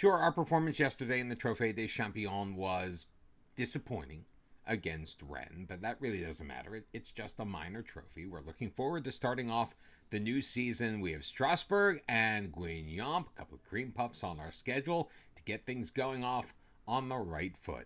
Sure, our performance yesterday in the Trophée des Champions was disappointing against Rennes, but that really doesn't matter. It's just a minor trophy. We're looking forward to starting off the new season. We have Strasbourg and Guingamp, a couple of cream puffs on our schedule to get things going off on the right foot.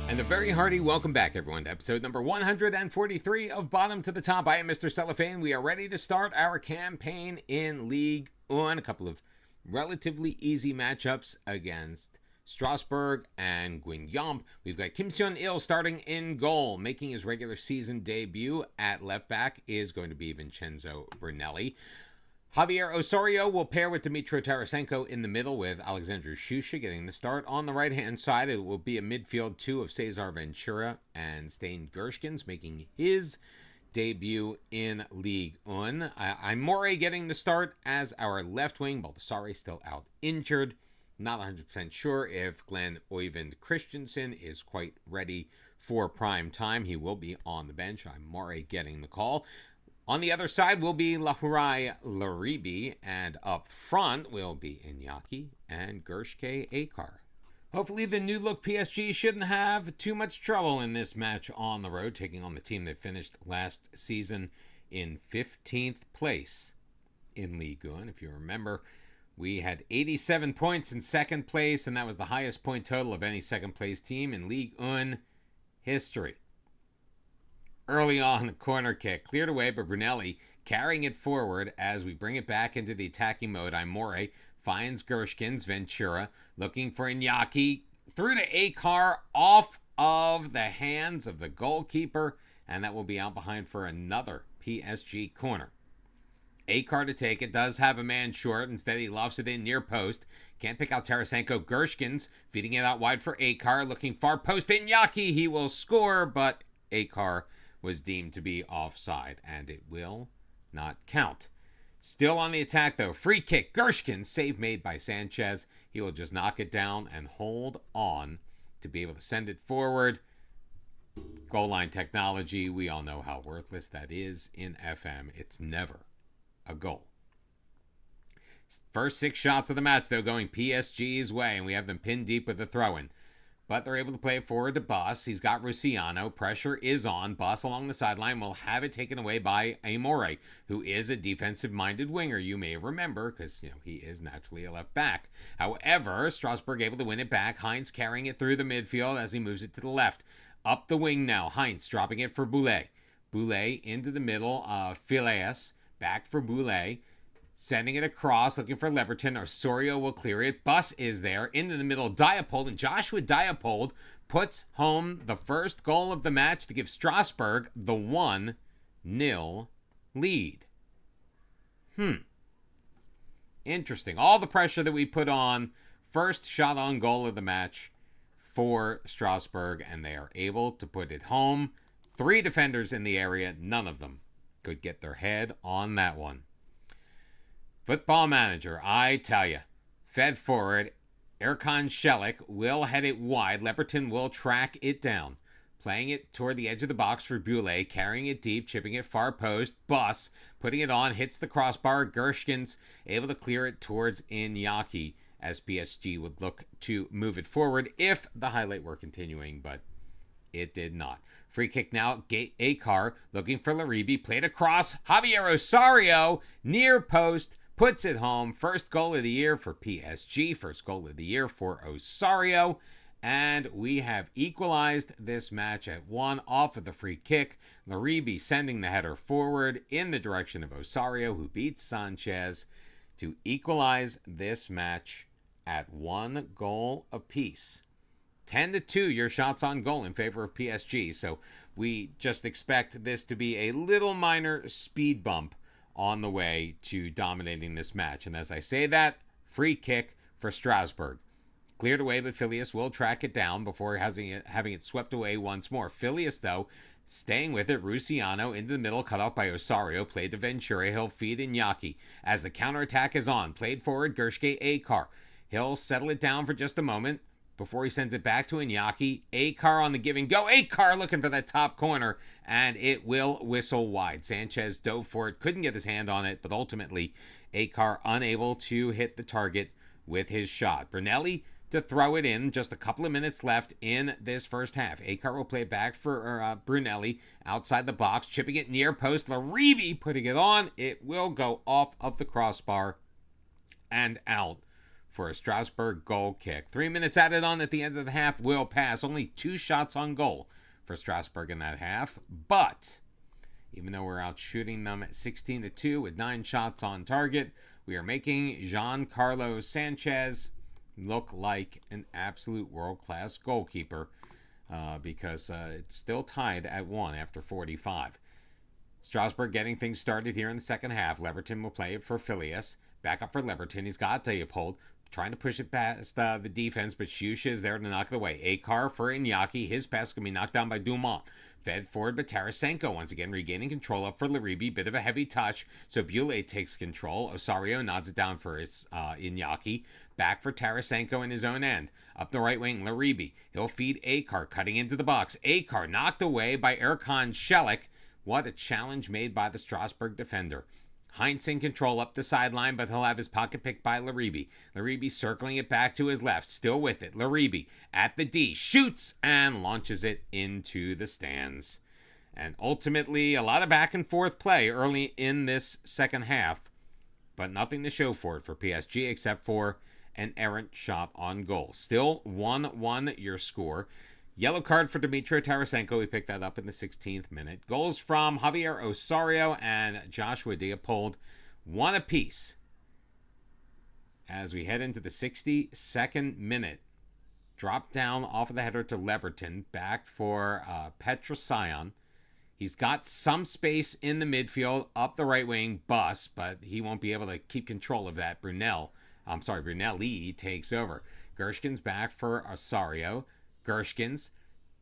And a very hearty welcome back, everyone, to episode number 143 of Bottom to the Top. I am Mr. Cellophane. We are ready to start our campaign in Ligue 1. A couple of relatively easy matchups against Strasbourg and Guingamp. We've got Kim Seon-il starting in goal. Making his regular season debut at left back is going to be Vincenzo Brunelli. Javier Osorio will pair with Dmitro Tarasenko in the middle, with Alexandru Shusha getting the start. On the right-hand side, it will be a midfield two of Cesar Ventura and Stijn Gershkens making his debut in Ligue 1. Aimore getting the start as our left wing. Baldassare still out injured. Not 100% sure if Glenn Oyvind Christensen is quite ready for prime time. He will be on the bench. Aimore getting the call. On the other side will be Lahurai Laribi, and up front will be Iñaki and Gershke Akar. Hopefully the new look PSG shouldn't have too much trouble in this match on the road, taking on the team that finished last season in 15th place in Ligue 1. If you remember, we had 87 points in second place, and that was the highest point total of any second place team in Ligue 1 history. Early on, the corner kick cleared away by Brunelli, carrying it forward as we bring it back into the attacking mode. Aimore finds Gershkens, Ventura looking for Iñaki, through to Akar, off of the hands of the goalkeeper, and that will be out behind for another PSG corner. Akar to take it, does have a man short. Instead, he lofts it in near post. Can't pick out Tarasenko. Gershkens feeding it out wide for Akar, looking far post. Iñaki, he will score, but Akar was deemed to be offside, and it will not count. Still on the attack, though. Free kick. Gershkens, save made by Sanchez. He will just knock it down and hold on to be able to send it forward. Goal line technology, we all know how worthless that is in FM. It's never a goal. First 6 shots of the match, though, going PSG's way, and we have them pinned deep with a throw-in. But they're able to play it forward to Bus. He's got Rusciano. Pressure is on. Bus along the sideline will have it taken away by Aimore, who is a defensive-minded winger, you may remember, because he is naturally a left back. However, Strasbourg able to win it back. Heinz carrying it through the midfield as he moves it to the left. Up the wing now. Heinz dropping it for Boulet. Boulet into the middle. Phileas back for Boulet. Sending it across, looking for Leberton. Osorio will clear it. Bus is there. Into the middle, Diapold. And Joshua Diapold puts home the first goal of the match to give Strasbourg the 1-0 lead. Interesting. All the pressure that we put on. First shot on goal of the match for Strasbourg, and they are able to put it home. 3 defenders in the area. None of them could get their head on that one. Football Manager, I tell you, fed forward. Erkan Shelik will head it wide. Leberton will track it down. Playing it toward the edge of the box for Boulet. Carrying it deep, chipping it far post. Bus, putting it on, hits the crossbar. Gershkens able to clear it towards Iñaki as PSG would look to move it forward if the highlight were continuing, but it did not. Free kick now. Akar looking for Laribi. Played across. Javier Osorio near post. Puts it home. First goal of the year for PSG. First goal of the year for Osorio. And we have equalized this match at 1 off of the free kick. Laribi sending the header forward in the direction of Osorio, who beats Sanchez to equalize this match at 1 goal apiece. 10-2 your shots on goal in favor of PSG. So we just expect this to be a little minor speed bump on the way to dominating this match. And as I say that, free kick for Strasbourg. Cleared away, but Phileas will track it down before having it swept away once more. Phileas, though, staying with it. Rusciano into the middle, cut off by Osorio. Played to Ventura. He'll feed Iñaki. As the counterattack is on, played forward, Gershke Akar. He'll settle it down for just a moment. before he sends it back to Iñaki. Akar on the give and go. Akar looking for that top corner, and it will whistle wide. Sanchez dove for it, couldn't get his hand on it, but ultimately Akar unable to hit the target with his shot. Brunelli to throw it in. Just a couple of minutes left in this first half. Akar will play it back for Brunelli outside the box, chipping it near post. Laribi putting it on. It will go off of the crossbar and out for a Strasbourg goal kick. 3 minutes added on at the end of the half will pass. Only 2 shots on goal for Strasbourg in that half. But even though we're out shooting them at 16-2 with 9 shots on target, we are making Giancarlo Sanchez look like an absolute world-class goalkeeper because it's still tied at 1 after 45. Strasbourg getting things started here in the second half. Leverton will play it for Phileas. Back up for Leverton. He's got Leopold trying to push it past the defense, but Shusha is there to knock it away. Akar for Iñaki. His pass can be knocked down by Dumont. Fed forward, but Tarasenko once again regaining control up for Laribi. Bit of a heavy touch, so Bule takes control. Osorio nods it down for his Iñaki. Back for Tarasenko in his own end. Up the right wing, Laribi. He'll feed Akar, cutting into the box. Akar knocked away by Erkan Shelik. What a challenge made by the Strasbourg defender. Heinz in control up the sideline, but he'll have his pocket picked by Laribi. Laribi circling it back to his left, still with it. Laribi at the D, shoots and launches it into the stands. And ultimately, a lot of back and forth play early in this second half, but nothing to show for it for PSG except for an errant shot on goal. Still 1-1 your score. Yellow card for Dmitry Tarasenko. We picked that up in the 16th minute. Goals from Javier Osorio and Joshua Leopold. 1 apiece. As we head into the 62nd minute. Drop down off of the header to Leverton. Back for Petrosyan. He's got some space in the midfield. Up the right wing, Bus. But he won't be able to keep control of that. Brunelli takes over. Gershkin's back for Osorio. Gershkins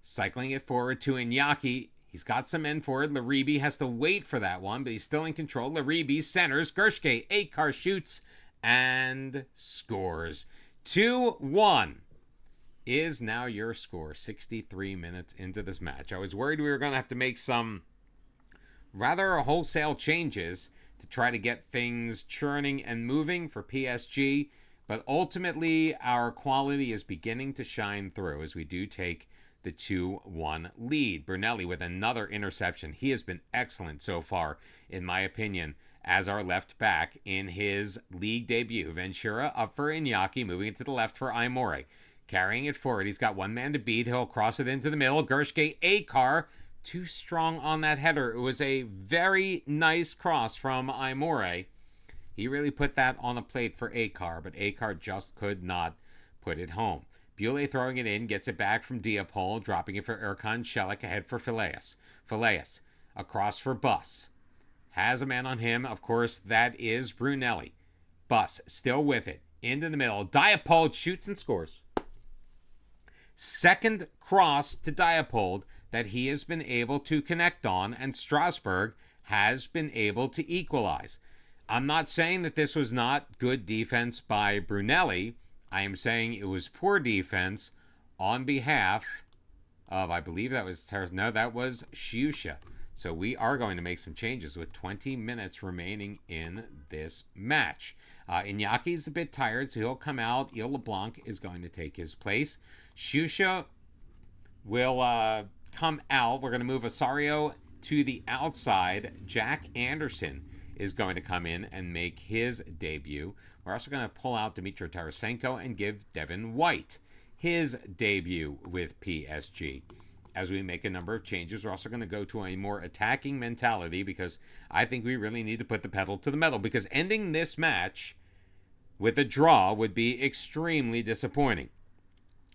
cycling it forward to Iñaki. He's got some men forward. Laribi has to wait for that one, but he's still in control. Laribi centers. Gershke, Akar shoots and scores. 2-1 is now your score 63 minutes into this match. I was worried we were going to have to make some rather wholesale changes to try to get things churning and moving for PSG. But ultimately, our quality is beginning to shine through as we do take the 2-1 lead. Brunelli with another interception. He has been excellent so far, in my opinion, as our left back in his league debut. Ventura up for Iñaki, moving it to the left for Aimore. Carrying it forward. He's got one man to beat. He'll cross it into the middle. Gershke, Akar, too strong on that header. It was a very nice cross from Aimore. He really put that on a plate for Akar, but Akar just could not put it home. Bule throwing it in, gets it back from Leopold, dropping it for Erkan Shelik ahead for Phileas. Phileas across for Bus. Has a man on him, of course, that is Brunelli. Bus still with it, into the middle. Leopold shoots and scores. Second cross to Leopold that he has been able to connect on, and Strasbourg has been able to equalize. I'm not saying that this was not good defense by Brunelli. I am saying it was poor defense on behalf of, I believe that was that was Shusha. So we are going to make some changes with 20 minutes remaining in this match. Iñaki's a bit tired, so he'll come out. Il LeBlanc is going to take his place. Shusha will come out. We're going to move Osorio to the outside. Jack Anderson is going to come in and make his debut. We're also going to pull out Dmitry Tarasenko and give Devin White his debut with PSG. As we make a number of changes, we're also going to go to a more attacking mentality because I think we really need to put the pedal to the metal, because ending this match with a draw would be extremely disappointing.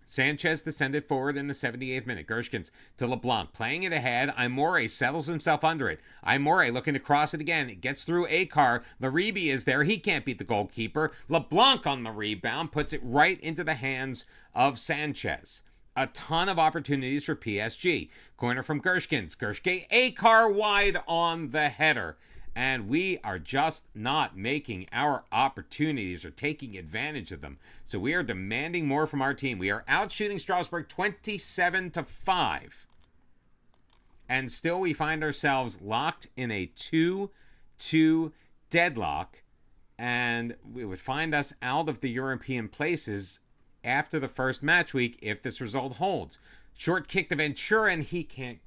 Sanchez descended forward in the 78th minute. Gershkins to LeBlanc, playing it ahead. Aimore settles himself under it. Aimore looking to cross it again. It gets through Akar. Laribi is there. He can't beat the goalkeeper. LeBlanc on the rebound puts it right into the hands of Sanchez. A ton of opportunities for PSG. Corner from Gershkins. Gershke, Akar wide on the header. and we are just not making our opportunities or taking advantage of them. So we are demanding more from our team. We are outshooting Strasbourg 27-5. And still we find ourselves locked in a 2-2 deadlock, and we would find us out of the European places after the first match week if this result holds. Short kick to Ventura, and he can't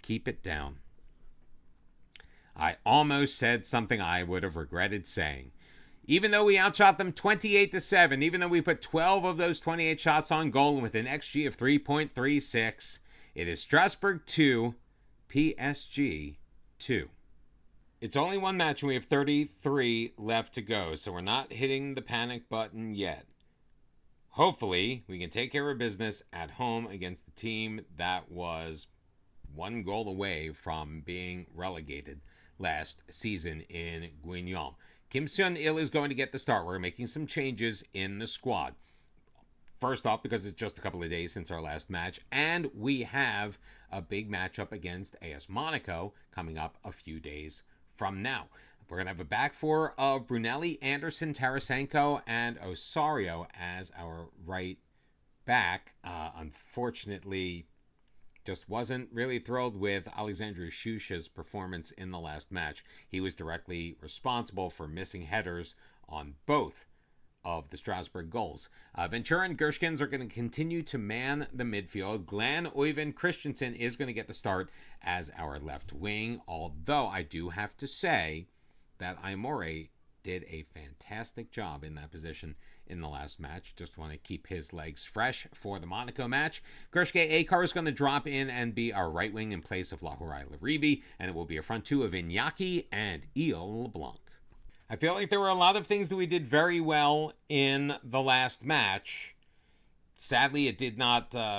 keep it down. I almost said something I would have regretted saying. Even though we outshot them 28-7, even though we put 12 of those 28 shots on goal with an XG of 3.36, it is Strasbourg 2, PSG 2. It's only one match and we have 33 left to go, so we're not hitting the panic button yet. Hopefully, we can take care of business at home against the team that was one goal away from being relegated last season in Guignon. Kim Seon-il is going to get the start. We're making some changes in the squad. First off, because it's just a couple of days since our last match, and we have a big matchup against AS Monaco coming up a few days from now. We're going to have a back four of Brunelli, Anderson, Tarasenko, and Osorio as our right back. Unfortunately, just wasn't really thrilled with Alexandru Shusha's performance in the last match. He was directly responsible for missing headers on both of the Strasbourg goals. Ventura and Gershkins are going to continue to man the midfield. Glenn Oyvind Christensen is going to get the start as our left wing, although I do have to say that Aimore did a fantastic job in that position in the last match. Just want to keep his legs fresh for the Monaco match. Gershke Akar is going to drop in and be our right wing in place of Lahurai Laribi, and it will be a front two of Iñaki and Il LeBlanc. I feel like there were a lot of things that we did very well in the last match. Sadly, it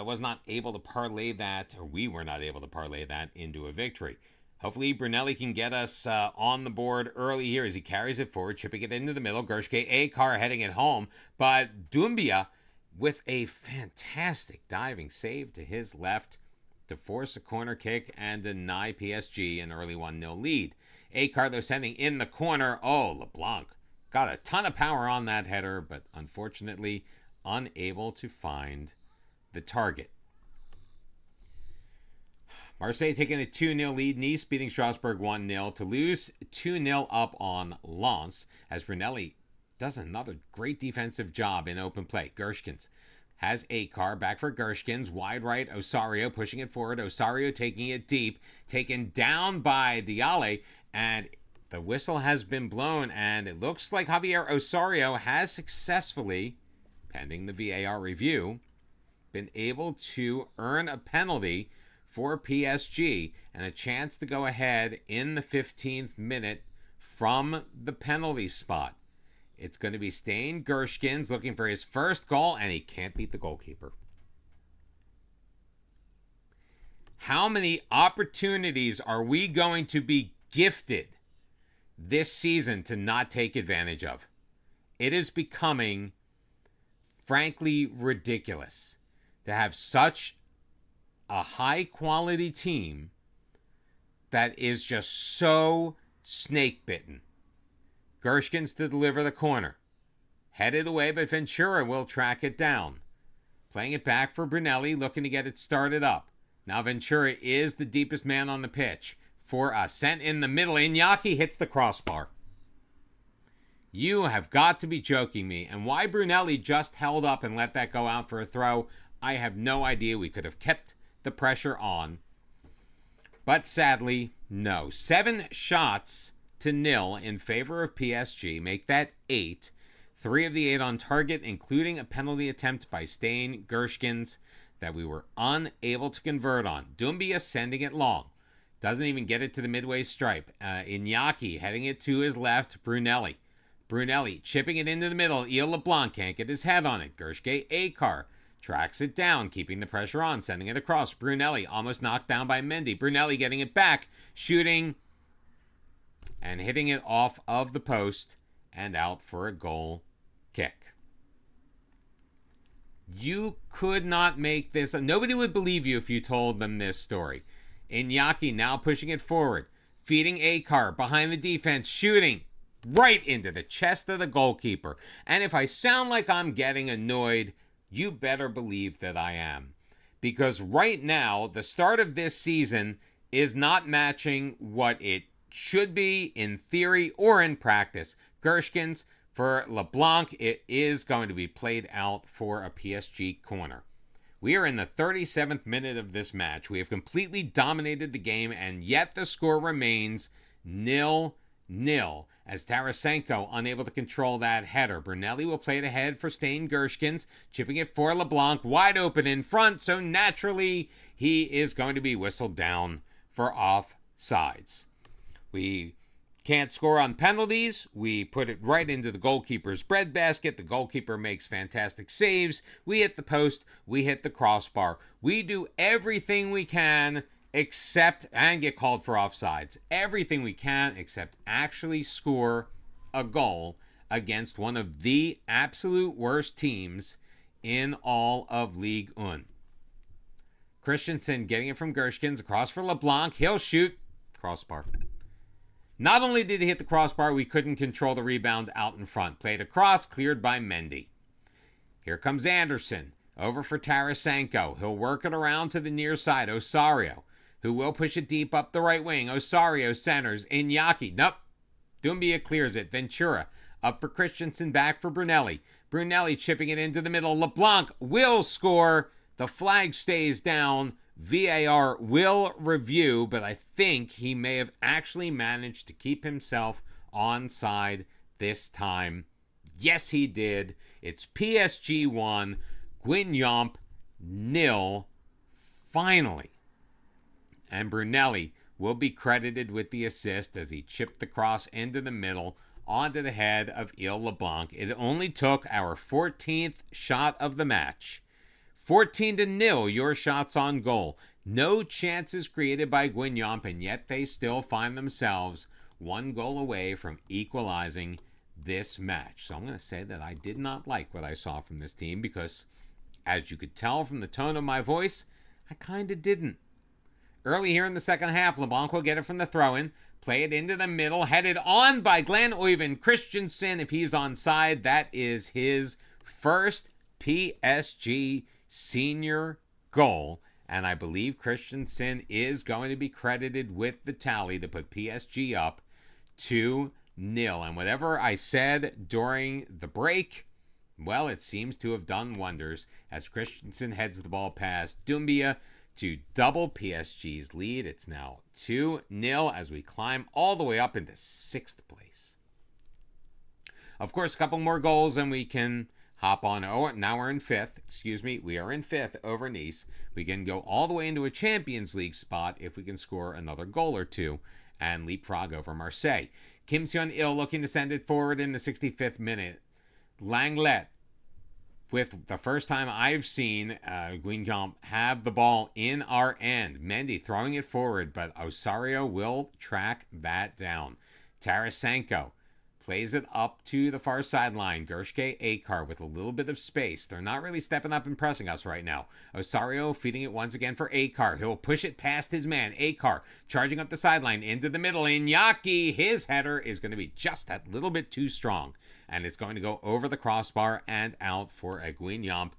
was not able to parlay that, or we were not able to parlay that into a victory. Hopefully, Brunelli can get us on the board early here as he carries it forward, chipping it into the middle. Gershke Akar heading it home, but Doumbia with a fantastic diving save to his left to force a corner kick and deny PSG an early 1-0 lead. Akar, though, sending in the corner. Oh, LeBlanc got a ton of power on that header, but unfortunately unable to find the target. Marseille taking a 2-0 lead. Nice beating Strasbourg 1-0. Toulouse 2-0 up on Lens as Brunelli does another great defensive job in open play. Gershkins has Akar back for Gershkins. Wide right, Osorio pushing it forward. Osorio taking it deep. Taken down by Diale. And the whistle has been blown. And it looks like Javier Osorio has successfully, pending the VAR review, been able to earn a penalty for PSG and a chance to go ahead in the 15th minute from the penalty spot. It's going to be Stain Gershkins looking for his first goal, and he can't beat the goalkeeper. How many opportunities are we going to be gifted this season to not take advantage of? It is becoming, frankly, ridiculous to have such a high-quality team that is just so snake-bitten. Gershkins to deliver the corner. Headed away, but Ventura will track it down. Playing it back for Brunelli, looking to get it started up. Now Ventura is the deepest man on the pitch. For a sent in the middle, Iñaki hits the crossbar. You have got to be joking me. And why Brunelli just held up and let that go out for a throw, I have no idea. We could have kept the pressure on. But sadly, no. 7 shots to 0 in favor of PSG. Make that 8. 3 of the 8 on target, including a penalty attempt by Stain Gershkins that we were unable to convert on. Doumbia sending it long. Doesn't even get it to the midway stripe. Iñaki heading it to his left. Brunelli chipping it into the middle. Il LeBlanc can't get his head on it. Gershke Akar tracks it down, keeping the pressure on, sending it across. Brunelli almost knocked down by Mendy. Brunelli getting it back, shooting, and hitting it off of the post and out for a goal kick. You could not make this. Nobody would believe you if you told them this story. Iñaki now pushing it forward. feeding Akar behind the defense, shooting right into the chest of the goalkeeper. And if I sound like I'm getting annoyed, you better believe that I am. Because right now, the start of this season is not matching what it should be in theory or in practice. Gershkins, for LeBlanc, it is going to be played out for a PSG corner. We are in the 37th minute of this match. We have completely dominated the game, and yet the score remains 0-0. As Tarasenko unable to control that header. Brunelli will play it ahead for Stain Gershkins, chipping it for LeBlanc, wide open in front, so naturally he is going to be whistled down for offsides. We can't score on penalties. We put it right into the goalkeeper's breadbasket. The goalkeeper makes fantastic saves. We hit the post. We hit the crossbar. We do everything we can except, and get called for offsides, everything we can except actually score a goal against one of the absolute worst teams in all of Ligue 1. Christensen getting it from Gershkins across for LeBlanc. He'll shoot. Crossbar. Not only did he hit the crossbar, we couldn't control the rebound out in front. Played across, cleared by Mendy. Here comes Anderson. Over for Tarasenko. He'll work it around to the near side. Osario, who will push it deep up the right wing. Osario centers. Iñaki. Nope. Doumbia clears it. Ventura up for Christensen. Back for Brunelli. Brunelli chipping it into the middle. LeBlanc will score. The flag stays down. VAR will review, but I think he may have actually managed to keep himself onside this time. Yes, he did. It's PSG 1, Guingamp 0. Finally. And Brunelli will be credited with the assist as he chipped the cross into the middle onto the head of Il LeBlanc. It only took our 14th shot of the match. 14-0, your shots on goal. No chances created by Guingamp, and yet they still find themselves one goal away from equalizing this match. So I'm going to say that I did not like what I saw from this team because, as you could tell from the tone of my voice, I kind of didn't. Early here in the second half, LeBlanc will get it from the throw-in, play it into the middle, headed on by Glenn Oyvind Christensen. If he's onside, that is his first PSG senior goal, and I believe Christensen is going to be credited with the tally to put PSG up 2-0. And whatever I said during the break, well, it seems to have done wonders as Christensen heads the ball past Doumbia to double PSG's lead. It's now 2-0 as we climb all the way up into 6th place. Of course, a couple more goals and we can hop on. Oh, now we're in 5th. Excuse me. We are in 5th over Nice. We can go all the way into a Champions League spot if we can score another goal or two and leapfrog over Marseille. Kim Seon-il looking to send it forward in the 65th minute. Langlet, with the first time I've seen Guingamp have the ball in our end. Mendy throwing it forward, but Osario will track that down. Tarasenko plays it up to the far sideline. Gershke Akar with a little bit of space. They're not really stepping up and pressing us right now. Osario feeding it once again for Akar. He'll push it past his man. Akar charging up the sideline into the middle. Iñaki, his header is going to be just that little bit too strong. And it's going to go over the crossbar and out for a Guingamp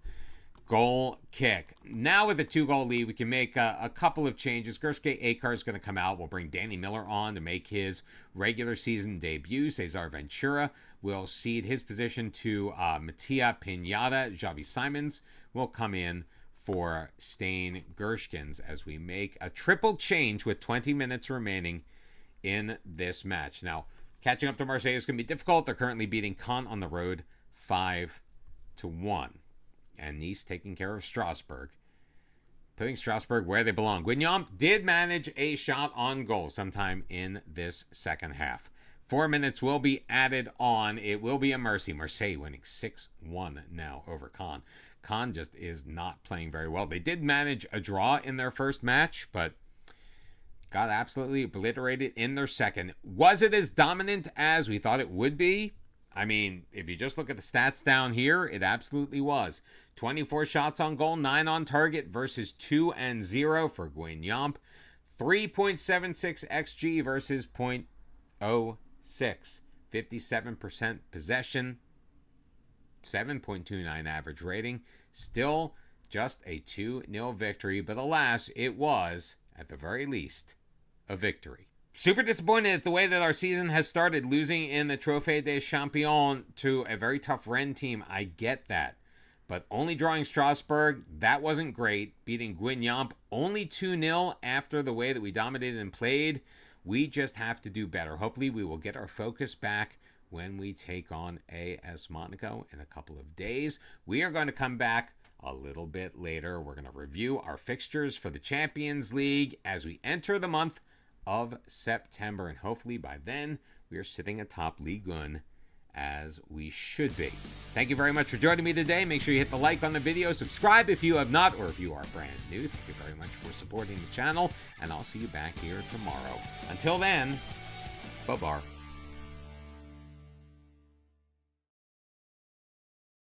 goal kick. Now with a 2-goal lead, we can make a couple of changes. Gershke Akar is going to come out. We'll bring Danny Miller on to make his regular season debut. Cesar Ventura will cede his position to Mattia Pinada. Javi Simons will come in for Stain Gershkins as we make a triple change with 20 minutes remaining in this match. Now, catching up to Marseille is going to be difficult. They're currently beating Caen on the road 5-1. And Nice taking care of Strasbourg, putting Strasbourg where they belong. Guingamp did manage a shot on goal sometime in this second half. 4 minutes will be added on. It will be a mercy. Marseille winning 6-1 now over Caen. Caen just is not playing very well. They did manage a draw in their first match, but got absolutely obliterated in their second. Was it as dominant as we thought it would be? I mean, if you just look at the stats down here, it absolutely was. 24 shots on goal, 9 on target versus 2-0 for Guingamp. 3.76 XG versus 0.06. 57% possession. 7.29 average rating. Still just a 2-0 victory, but alas, it was, at the very least, a victory. Super disappointed at the way that our season has started, losing in the Trophée des Champions to a very tough Rennes team. I get that. But only drawing Strasbourg, that wasn't great. Beating Guingamp only 2-0 after the way that we dominated and played. We just have to do better. Hopefully we will get our focus back when we take on AS Monaco in a couple of days. We are going to come back a little bit later. We're going to review our fixtures for the Champions League as we enter the month of September. And hopefully by then we are sitting atop Ligue 1 as we should be. Thank you very much for joining me today. Make sure you hit the like on the video, subscribe if you have not, or if you are brand new. Thank you very much for supporting the channel, and I'll see you back here tomorrow. Until then, bye-bye.